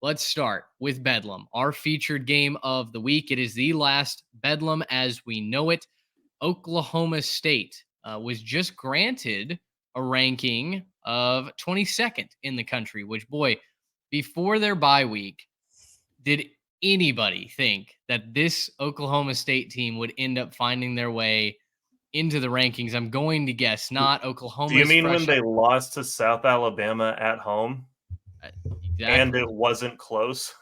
let's start with Bedlam, our featured game of the week. It is the last Bedlam as we know it. Oklahoma State was just granted a ranking of 22nd in the country, which, boy, before their bye week, did anybody think that this Oklahoma State team would end up finding their way into the rankings? I'm going to guess not. Do you Oklahoma's mean when fresh. they lost to South Alabama at home uh, and it Exactly. wasn't close?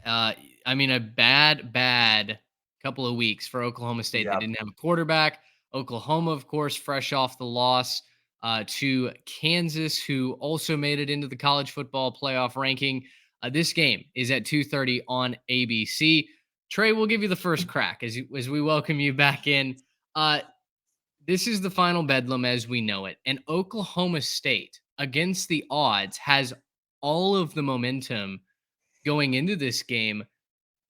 Uh, I mean, a bad couple of weeks for Oklahoma State. They Yeah. didn't have a quarterback. Oklahoma, of course, fresh off the loss to Kansas, who also made it into the college football playoff ranking. This game is at 2:30 on ABC. Trey, we'll give you the first crack as we welcome you back in. Uh, this is the final Bedlam as we know it, and Oklahoma State, against the odds, has all of the momentum going into this game.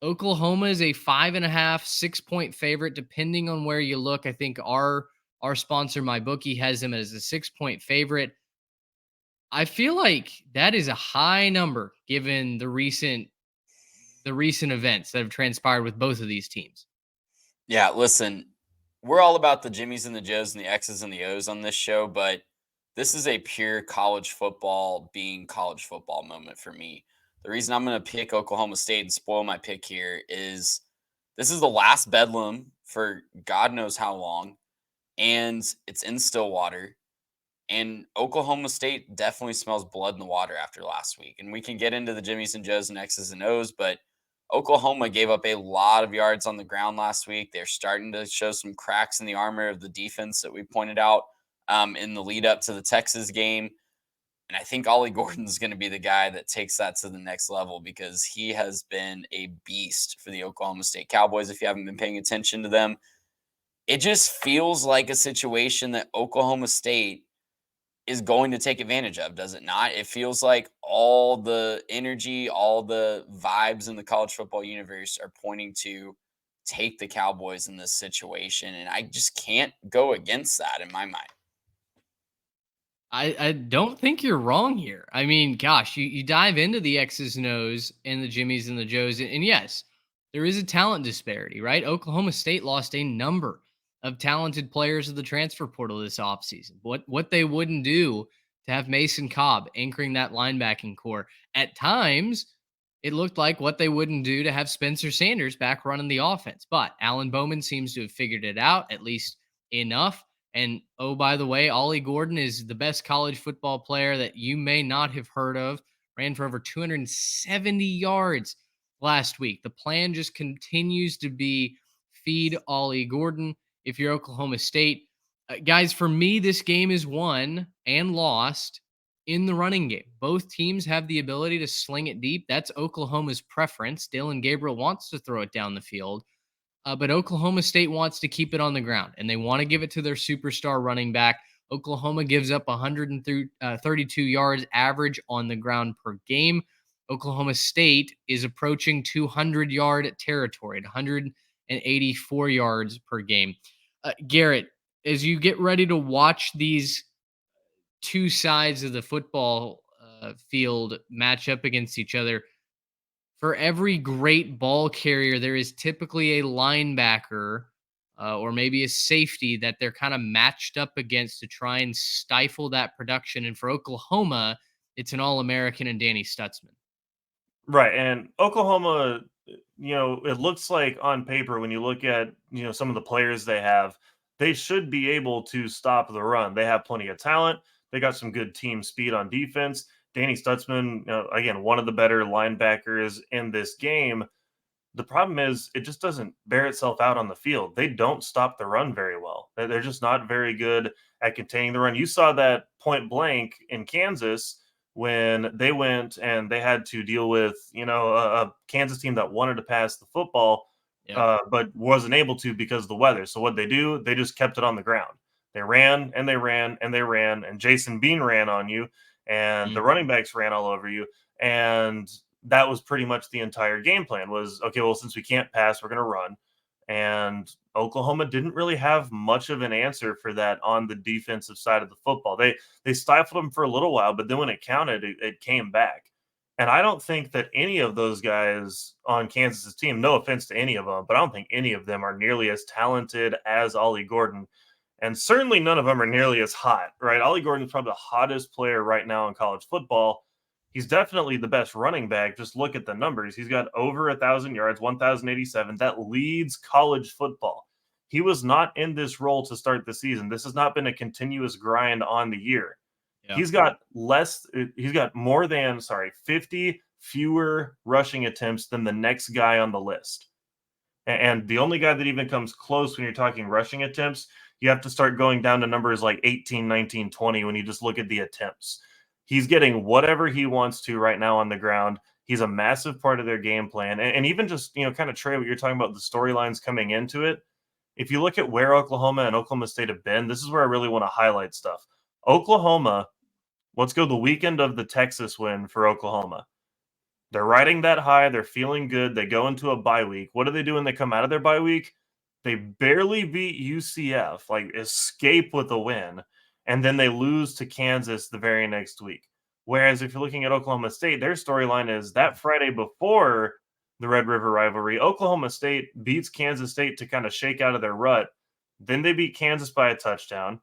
Oklahoma is a 5.5, 6 point favorite, depending on where you look. I think our sponsor, my bookie, has them as a 6 point favorite. I feel like that is a high number given the recent events that have transpired with both of these teams. Yeah, listen, we're all about the Jimmies and the Joes and the X's and the O's on this show, but this is a pure college football being college football moment for me. The reason I'm going to pick Oklahoma State and spoil my pick here is this is the last Bedlam for God knows how long, and it's in Stillwater. And Oklahoma State definitely smells blood in the water after last week. And we can get into the Jimmies and Joes and X's and O's, but Oklahoma gave up a lot of yards on the ground last week. They're starting to show some cracks in the armor of the defense that we pointed out in the lead up to the Texas game. And I think Ollie Gordon's going to be the guy that takes that to the next level because he has been a beast for the Oklahoma State Cowboys. If you haven't been paying attention to them, it just feels like a situation that Oklahoma State is going to take advantage of, does it not? It feels like all the energy, all the vibes in the college football universe are pointing to take the Cowboys in this situation. And I just can't go against that in my mind. I don't think you're wrong here. I mean, gosh, you dive into the X's and O's and the Jimmies and the Joes, and yes, there is a talent disparity, right? Oklahoma State lost a number of talented players of the transfer portal this offseason. What they wouldn't do to have Mason Cobb anchoring that linebacking core. At times, it looked like what they wouldn't do to have Spencer Sanders back running the offense. But Alan Bowman seems to have figured it out, at least enough. And oh, by the way, Ollie Gordon is the best college football player that you may not have heard of. Ran for over 270 yards last week. The plan just continues to be feed Ollie Gordon. If you're Oklahoma State, guys, for me, this game is won and lost in the running game. Both teams have the ability to sling it deep. That's Oklahoma's preference. Dylan Gabriel wants to throw it down the field. But Oklahoma State wants to keep it on the ground, and they want to give it to their superstar running back. Oklahoma gives up 132 yards average on the ground per game. Oklahoma State is approaching 200-yard territory at 184 yards per game. Garrett, as you get ready to watch these two sides of the football field match up against each other, for every great ball carrier, there is typically a linebacker or maybe a safety that they're kind of matched up against to try and stifle that production. And for Oklahoma, it's an All-American and Danny Stutzman. Right. And Oklahoma, it looks like on paper, when you look at, some of the players they have, they should be able to stop the run. They have plenty of talent. They got some good team speed on defense. Danny Stutzman, again, one of the better linebackers in this game. The problem is it just doesn't bear itself out on the field. They don't stop the run very well. They're just not very good at containing the run. You saw that point blank in Kansas when they went and they had to deal with, a Kansas team that wanted to pass the football, but wasn't able to because of the weather. So what they do, they just kept it on the ground. They ran and they ran and they ran, and Jason Bean ran on you, and the running backs ran all over you. And that was pretty much the entire game plan was, okay, well, since we can't pass, we're going to run. And Oklahoma didn't really have much of an answer for that on the defensive side of the football. They stifled them for a little while, but then when it counted, it came back. And I don't think that any of those guys on Kansas's team, no offense to any of them, but I don't think any of them are nearly as talented as Ollie Gordon. And certainly none of them are nearly as hot, right? Ollie Gordon is probably the hottest player right now in college football. He's definitely the best running back. Just look at the numbers. He's got over 1,000 yards, 1,087. That leads college football. He was not in this role to start the season. This has not been a continuous grind on the year. Yeah. He's got more than, 50 fewer rushing attempts than the next guy on the list. And the only guy that even comes close when you're talking rushing attempts, you have to start going down to numbers like 18, 19, 20 when you just look at the attempts. He's getting whatever he wants to right now on the ground. He's a massive part of their game plan. And even just, kind of Trey, what you're talking about, the storylines coming into it. If you look at where Oklahoma and Oklahoma State have been, this is where I really want to highlight stuff. Oklahoma, let's go the weekend of the Texas win for Oklahoma. They're riding that high. They're feeling good. They go into a bye week. What do they do when they come out of their bye week? They barely beat UCF, like escape with a win, and then they lose to Kansas the very next week. Whereas if you're looking at Oklahoma State, their storyline is that Friday before the Red River rivalry, Oklahoma State beats Kansas State to kind of shake out of their rut. Then they beat Kansas by a touchdown.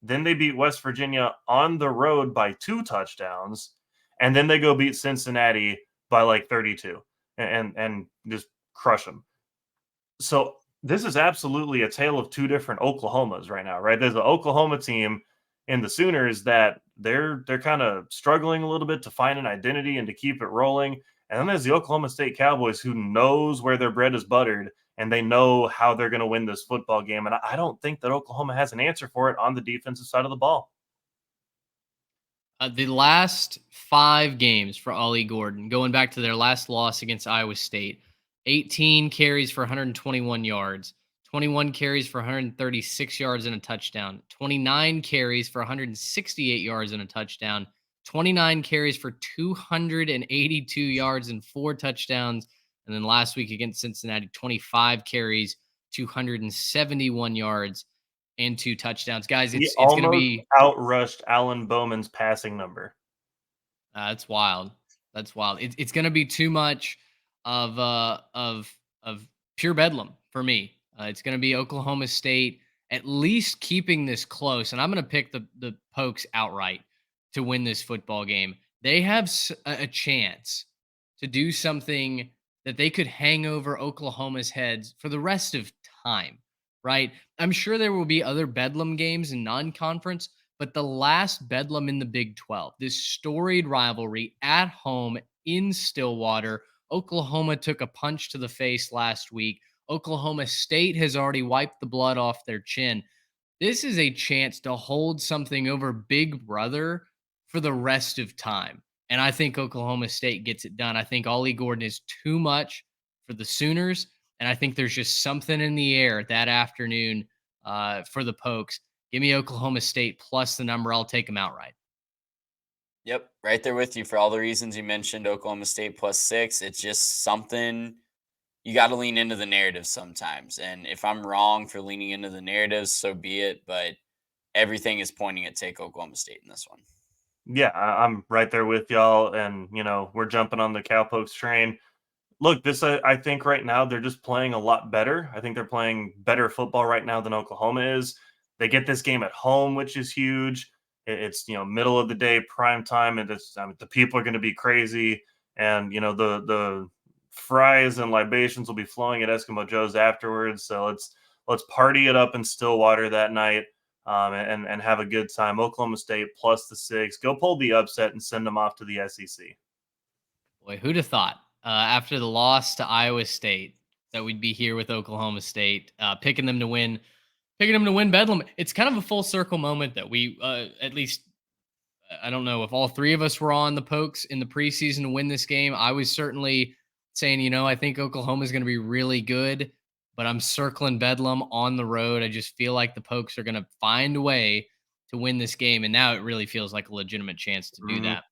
Then they beat West Virginia on the road by 2 touchdowns. And then they go beat Cincinnati by like 32 and just crush them. So this is absolutely a tale of 2 different Oklahomas right now, right? There's an Oklahoma team in the Sooners that they're kind of struggling a little bit to find an identity and to keep it rolling. And then there's the Oklahoma State Cowboys who knows where their bread is buttered and they know how they're going to win this football game. And I don't think that Oklahoma has an answer for it on the defensive side of the ball. The last 5 games for Ollie Gordon, going back to their last loss against Iowa State, 18 carries for 121 yards, 21 carries for 136 yards and a touchdown, 29 carries for 168 yards and a touchdown, 29 carries for 282 yards and 4 touchdowns. And then last week against Cincinnati, 25 carries, 271 yards and 2 touchdowns. Guys, it's going to be outrushed Alan Bowman's passing number. That's wild. That's wild. It's going to be too much of pure bedlam for me. It's going to be Oklahoma State at least keeping this close, and I'm going to pick the Pokes outright to win this football game. They have a chance to do something that they could hang over Oklahoma's heads for the rest of time, right? I'm sure there will be other Bedlam games in non-conference, but the last Bedlam in the Big 12, this storied rivalry at home in Stillwater, Oklahoma took a punch to the face last week. Oklahoma State has already wiped the blood off their chin. This is a chance to hold something over Big Brother for the rest of time. And I think Oklahoma State gets it done. I think Ollie Gordon is too much for the Sooners. And I think there's just something in the air that afternoon for the Pokes. Give me Oklahoma State plus the number. I'll take them outright. Yep, right there with you for all the reasons you mentioned. Oklahoma State plus 6. It's just something you got to lean into the narrative sometimes. And if I'm wrong for leaning into the narratives, so be it. But everything is pointing at take Oklahoma State in this one. Yeah, I'm right there with y'all. And, we're jumping on the Cowpokes train. Look, this I think right now they're just playing a lot better. I think they're playing better football right now than Oklahoma is. They get this game at home, which is huge. It's middle of the day, prime time, and the people are going to be crazy, and the fries and libations will be flowing at Eskimo Joe's afterwards. So let's party it up in Stillwater that night, and have a good time. Oklahoma State plus the 6. Go pull the upset and send them off to the SEC. Boy, who'd have thought? After the loss to Iowa State, that we'd be here with Oklahoma State, picking them to win Bedlam. It's kind of a full circle moment that we, at least, I don't know if all 3 of us were on the Pokes in the preseason to win this game. I was certainly saying, I think Oklahoma is going to be really good, but I'm circling Bedlam on the road. I just feel like the Pokes are going to find a way to win this game, and now it really feels like a legitimate chance to do that.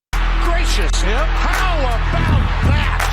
Gracious, how about that?